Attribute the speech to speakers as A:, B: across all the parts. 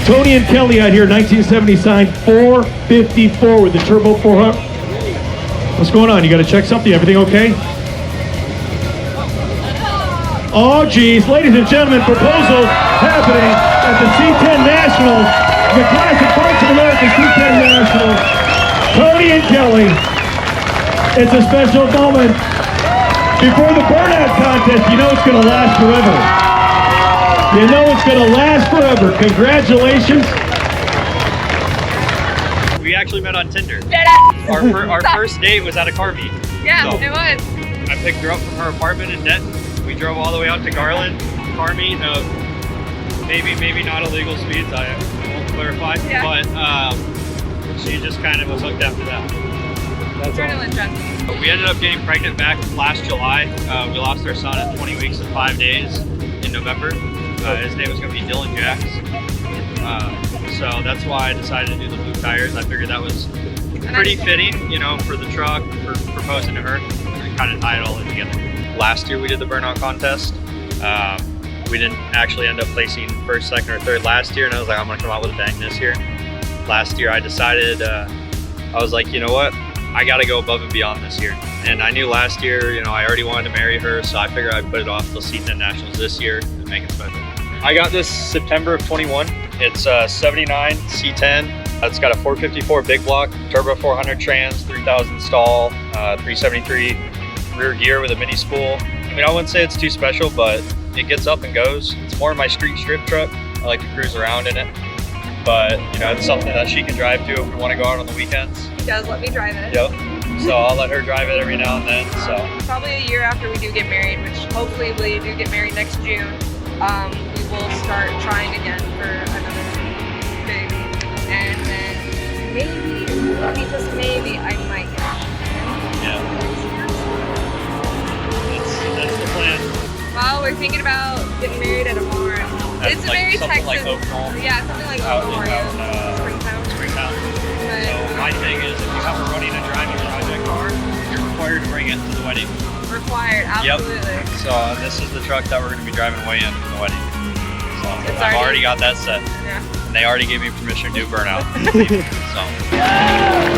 A: Tony and Kelly out here, 1970 sign 454 with the Turbo 400. What's going on? You got to check something? Everything okay? Oh, geez. Ladies and gentlemen, proposal happening at the C10 Nationals, the Classic Bikes of America C10 Nationals. Tony and Kelly. It's a special moment. Before the Burnout contest, you know it's going to last forever. You know it's going to last forever. Congratulations.
B: We actually met on Tinder. Our first date was at a car meet.
C: Yeah,
B: So,
C: it was.
B: I picked her up from her apartment in Denton. We drove all the way out to Garland. Car meet of maybe not illegal speeds. I won't clarify.
C: Yeah.
B: But she just kind of was hooked after that.
C: Adrenaline junkie.
B: But we ended up getting pregnant back last July. We lost our son at 20 weeks and 5 days in November. His name was going to be Dylan Jacks. So that's why I decided to do the blue tires. I figured that was pretty fitting, you know, for the truck, for proposing to her. And kind of tie it all in together. Last year we did the Burnout contest. We didn't actually end up placing first, second, or third last year, and I was like, I'm going to come out with a bang this year. Last year I decided, I was like, you know what? I got to go above and beyond this year. And I knew last year, you know, I already wanted to marry her, so I figured I'd put it off till C10 Nationals this year and make it special. I got this September of 21. It's a 79 C10. It's got a 454 big block, turbo 400 trans, 3000 stall, 373 rear gear with a mini spool. I mean, I wouldn't say it's too special, but it gets up and goes. It's more my street strip truck. I like to cruise around in it. But, you know, it's something that she can drive to if we want to go out on the weekends.
C: He does let me drive it.
B: Yep. So I'll let her drive it every now and then, so.
C: Probably a year after we do get married, which hopefully we do get married next June, we will start trying again for another baby. And then maybe, just maybe, I might get
B: Yeah. That's the plan.
C: Well, we're thinking about getting married at a barn. It's a very
B: something
C: Texas.
B: like Oak Knoll.
C: Yeah, something like
B: Out
C: Oak Knoll,
B: in
C: Springtown. But
B: So my thing is, if you have a running and driving project car, you're required to bring it to the wedding.
C: required, absolutely.
B: Yep. So this is the truck that we're going to be driving away in for the wedding. So
C: It's
B: I've already got that set.
C: Yeah.
B: And they already gave me permission to do Burnout. So.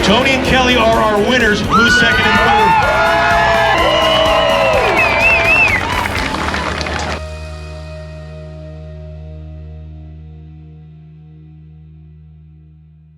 A: Tony and Kelly are our winners. Who's second and third?